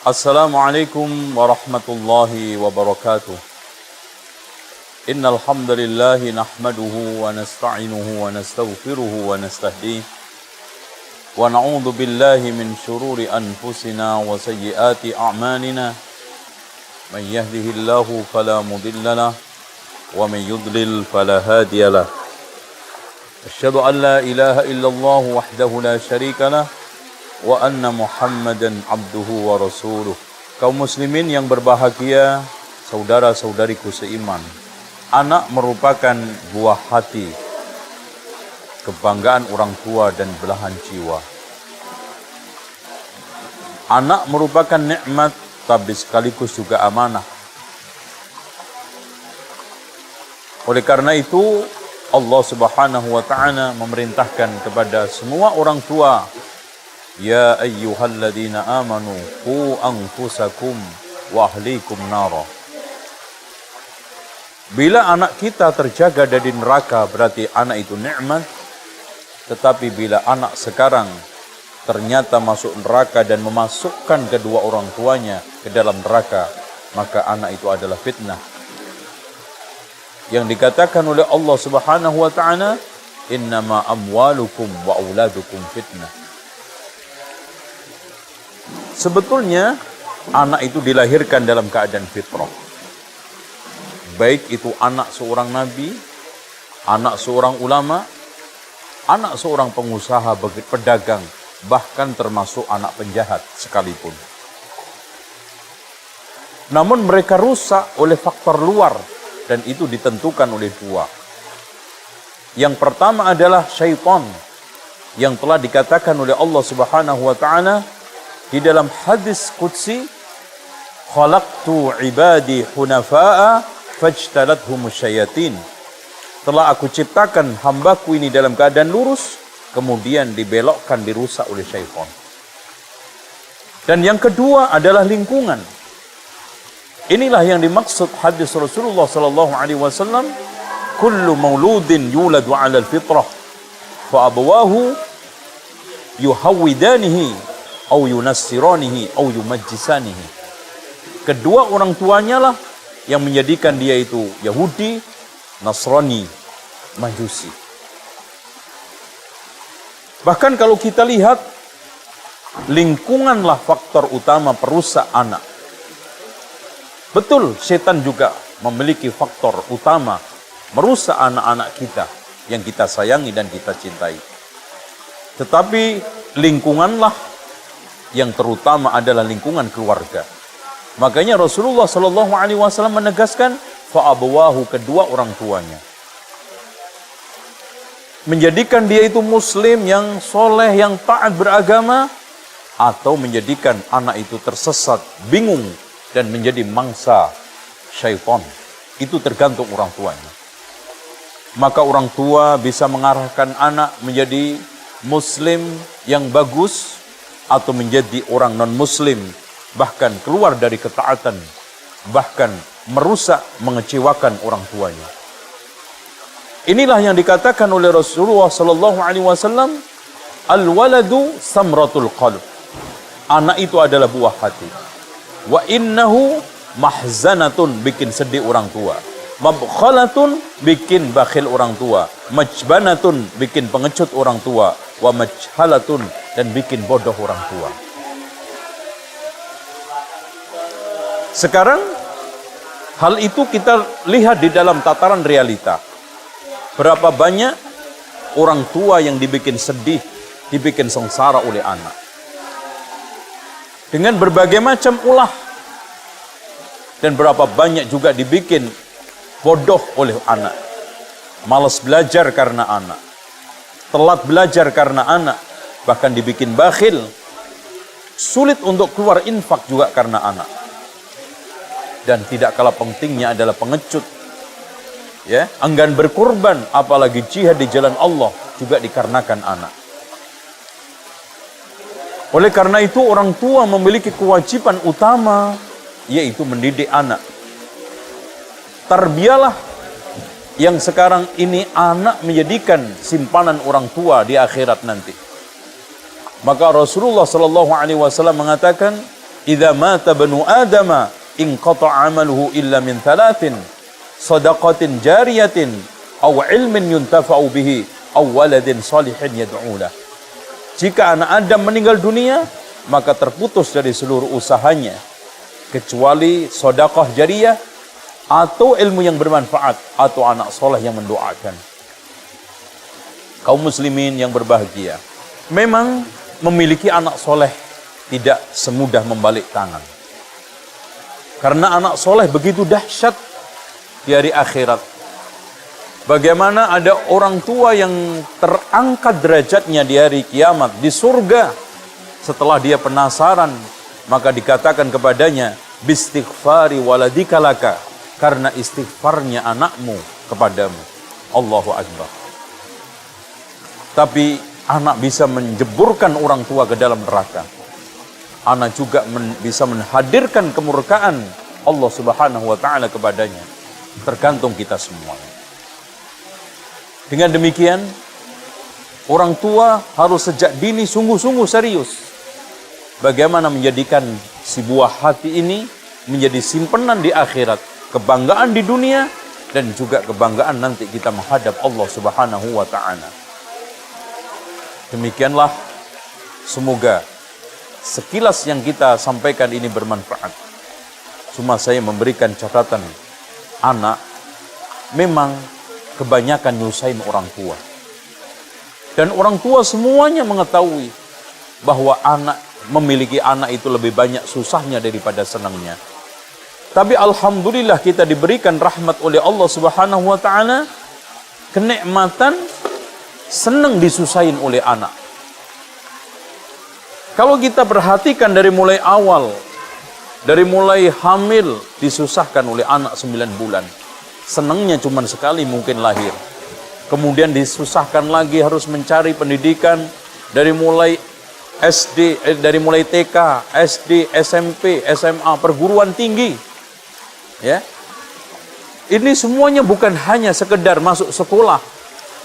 Assalamualaikum warahmatullahi wabarakatuh. Innal hamdalillah nahmaduhu wa nasta'inuhu wa nastaghfiruhu wa nastahdiih wa na'udzu billahi min shururi anfusina wa sayyiati a'malina. Man yahdihillahu fala mudilla lahu wa man yudlil fala hadiya lahu. Asyhadu an la ilaha illallah wahdahu la syarika lahu wa anna Muhammadan abduhu wa rasuluh. Kaum muslimin yang berbahagia, saudara-saudariku seiman, anak merupakan buah hati, kebanggaan orang tua dan belahan jiwa. Anak merupakan nikmat, tapi sekaligus juga amanah. Oleh karena itu, Allah Subhanahu wa ta'ala memerintahkan kepada semua orang tua, ya ayyuhalladzina amanu qu anfusakum wa ahlikum nara. Bila anak kita terjaga dari neraka, berarti anak itu nikmat. Tetapi bila anak sekarang ternyata masuk neraka dan memasukkan kedua orang tuanya ke dalam neraka, maka anak itu adalah fitnah. Yang dikatakan oleh Allah Subhanahu wa ta'ala, innama amwalukum wa auladukum fitnah. Sebetulnya anak itu dilahirkan dalam keadaan fitrah. Baik itu anak seorang nabi, anak seorang ulama, anak seorang pengusaha, pedagang, bahkan termasuk anak penjahat sekalipun. Namun mereka rusak oleh faktor luar, dan itu ditentukan oleh dua. Yang pertama adalah syaitan, yang telah dikatakan oleh Allah Subhanahu wa ta'ala di dalam hadis qudsi, khalaqtu ibadi hunafa'a fajtalathumus syayatin. Telah aku ciptakan hambaku ini dalam keadaan lurus, kemudian dibelokkan, dirusak oleh syaitan. Dan yang kedua adalah lingkungan. Inilah yang dimaksud hadis Rasulullah sallallahu alaihi wasallam, kullu mauludin yuladu 'alal fitrah fa abawahu yuhawwidanihi au yunassiranihi au yumajjisanihi. Kedua orang tuanya lah yang menjadikan dia itu Yahudi, Nasrani, Majusi. Bahkan kalau kita lihat, lingkunganlah faktor utama perusak anak. Betul, setan juga memiliki faktor utama merusak anak-anak kita yang kita sayangi dan kita cintai. Tetapi lingkunganlah yang terutama adalah lingkungan keluarga. Makanya Rasulullah sallallahu alaihi wasallam menegaskan, fa abawahu, kedua orang tuanya. Menjadikan dia itu muslim yang soleh, yang taat beragama, atau menjadikan anak itu tersesat, bingung, dan menjadi mangsa syaitan. Itu tergantung orang tuanya. Maka orang tua bisa mengarahkan anak menjadi muslim yang bagus, atau menjadi orang non-muslim, bahkan keluar dari ketaatan, bahkan merusak, mengecewakan orang tuanya. Inilah yang dikatakan oleh Rasulullah sallallahu alaihi wasallam, al-waladu samratul qalb. Anak itu adalah buah hati. Wa innahu mahzanatun, bikin sedih orang tua. Mabkhalatun, bikin bakhil orang tua. Majbanatun, bikin pengecut orang tua. Wa majhalatun, dan bikin bodoh orang tua. Sekarang hal itu kita lihat di dalam tataran realita. Berapa banyak orang tua yang dibikin sedih, dibikin sengsara oleh anak dengan berbagai macam ulah, dan berapa banyak juga dibikin bodoh oleh anak, malas belajar karena anak, telat belajar karena anak, bahkan dibikin bakhil, sulit untuk keluar infak juga karena anak. Dan tidak kalah pentingnya adalah pengecut, ya, enggan berkorban, apalagi jihad di jalan Allah, juga dikarenakan anak. Oleh karena itu orang tua memiliki kewajiban utama, yaitu mendidik anak. Tarbiyahlah yang sekarang ini anak menjadikan simpanan orang tua di akhirat nanti. Maka Rasulullah sallallahu alaihi wasallam mengatakan, idza mata banu adama inqata'a 'amaluhu illa min thalathin, shadaqatin jariyatin aw ilmin yuntafa'u bihi aw waladin shalihin yad'u lah. Jika anak Adam meninggal dunia, maka terputus dari seluruh usahanya kecuali sedekah jariyah atau ilmu yang bermanfaat atau anak soleh yang mendoakan. Kaum muslimin yang berbahagia, memang memiliki anak soleh tidak semudah membalik tangan. Karena anak soleh begitu dahsyat di hari akhirat. Bagaimana ada orang tua yang terangkat derajatnya di hari kiamat, di surga. Setelah dia penasaran, maka dikatakan kepadanya, bistighfari waladika laka, karena istighfarnya anakmu kepadamu. Allahu Akbar. Tapi anak bisa menjeburkan orang tua ke dalam neraka. Anak juga bisa menghadirkan kemurkaan Allah Subhanahu wa taala kepadanya. Tergantung kita semuanya. Dengan demikian, orang tua harus sejak dini sungguh-sungguh serius. Bagaimana menjadikan si buah hati ini menjadi simpanan di akhirat, kebanggaan di dunia, dan juga kebanggaan nanti kita menghadap Allah Subhanahu wa taala. Demikianlah, semoga sekilas yang kita sampaikan ini bermanfaat. Cuma saya memberikan catatan, anak memang kebanyakan nyusahin orang tua. Dan orang tua semuanya mengetahui bahwa memiliki anak itu lebih banyak susahnya daripada senangnya. Tapi alhamdulillah kita diberikan rahmat oleh Allah Subhanahu wa taala, kenikmatan senang disusahin oleh anak. Kalau kita perhatikan dari mulai awal, dari mulai hamil disusahkan oleh anak 9 bulan. Senangnya cuma sekali mungkin lahir. Kemudian disusahkan lagi harus mencari pendidikan dari mulai SD, dari mulai TK, SD, SMP, SMA, perguruan tinggi. Ya. Ini semuanya bukan hanya sekedar masuk sekolah.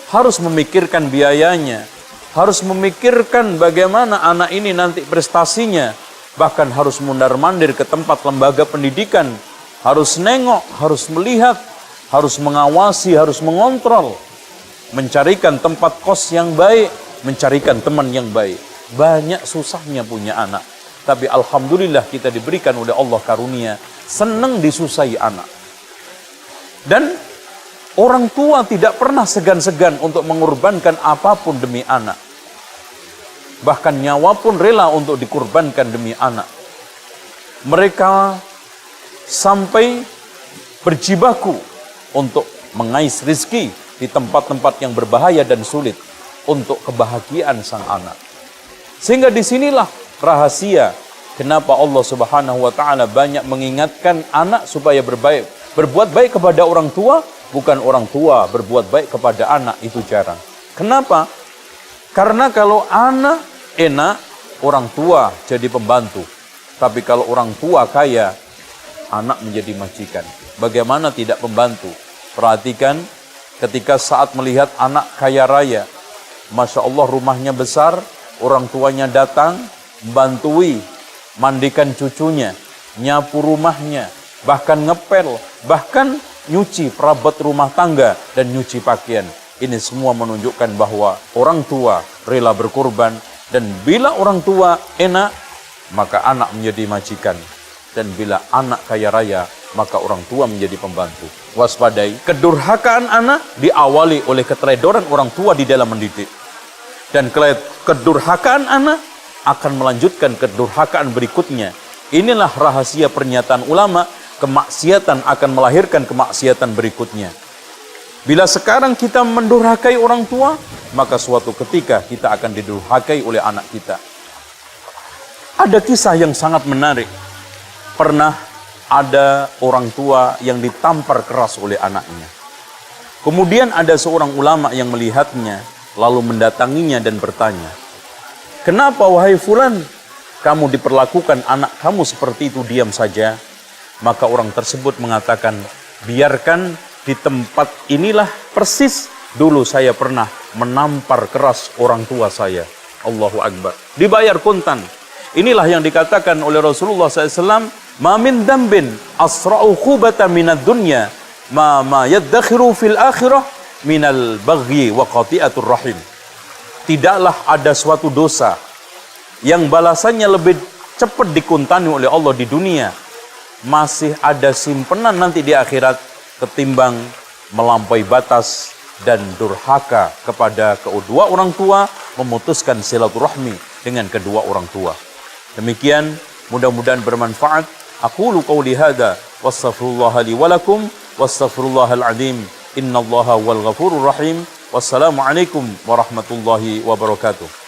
Harus memikirkan biayanya, harus memikirkan bagaimana anak ini nanti prestasinya, bahkan harus mundar-mandir ke tempat lembaga pendidikan, harus nengok, harus melihat, harus mengawasi, harus mengontrol, mencarikan tempat kos yang baik, mencarikan teman yang baik. Banyak susahnya punya anak, tapi alhamdulillah kita diberikan oleh Allah karunia, senang disusahi anak. Dan orang tua tidak pernah segan-segan untuk mengorbankan apapun demi anak. Bahkan nyawa pun rela untuk dikorbankan demi anak. Mereka sampai berjibaku untuk mengais rizki di tempat-tempat yang berbahaya dan sulit untuk kebahagiaan sang anak. Sehingga disinilah rahasia kenapa Allah Subhanahu wa taala banyak mengingatkan anak supaya berbuat baik kepada orang tua. Bukan orang tua berbuat baik kepada anak, itu jarang. Kenapa? Karena kalau anak enak, orang tua jadi pembantu. Tapi kalau orang tua kaya, anak menjadi majikan. Bagaimana tidak pembantu? Perhatikan ketika saat melihat anak kaya raya. Masya Allah rumahnya besar, orang tuanya datang, membantui, mandikan cucunya, nyapu rumahnya, bahkan ngepel, bahkan nyuci perabot rumah tangga dan nyuci pakaian. Ini semua menunjukkan bahwa orang tua rela berkorban, dan bila orang tua enak, maka anak menjadi majikan. Dan bila anak kaya raya, maka orang tua menjadi pembantu. Waspadai, kedurhakaan anak diawali oleh keteledoran orang tua di dalam mendidik. Dan kedurhakaan anak akan melanjutkan kedurhakaan berikutnya. Inilah rahasia pernyataan ulama, kemaksiatan akan melahirkan kemaksiatan berikutnya. Bila sekarang kita mendurhakai orang tua, maka suatu ketika kita akan didurhakai oleh anak kita. Ada kisah yang sangat menarik. Pernah ada orang tua yang ditampar keras oleh anaknya. Kemudian ada seorang ulama yang melihatnya, lalu mendatanginya dan bertanya, "Kenapa wahai fulan, kamu diperlakukan anak kamu seperti itu diam saja?" Maka orang tersebut mengatakan, "Biarkan di tempat inilah persis dulu saya pernah menampar keras orang tua saya." Allahu Akbar. Dibayar kontan. Inilah yang dikatakan oleh Rasulullah SAW, ma min dambin asra'u khubatan minad dunya ma yaddakhiru fil akhirah minal baghi wa qati'atur rahim. Tidaklah ada suatu dosa yang balasannya lebih cepat dikuntani oleh Allah di dunia, masih ada simpenan nanti di akhirat, ketimbang melampaui batas dan durhaka kepada kedua orang tua, memutuskan silaturahmi dengan kedua orang tua. Demikian, mudah-mudahan bermanfaat. Aqulu qawli hadza wastaghfirullaha li wa lakum wastaghfirullahal azim. Innallaha wal ghafurur rahim. Wassalamualaikum warahmatullahi wabarakatuh.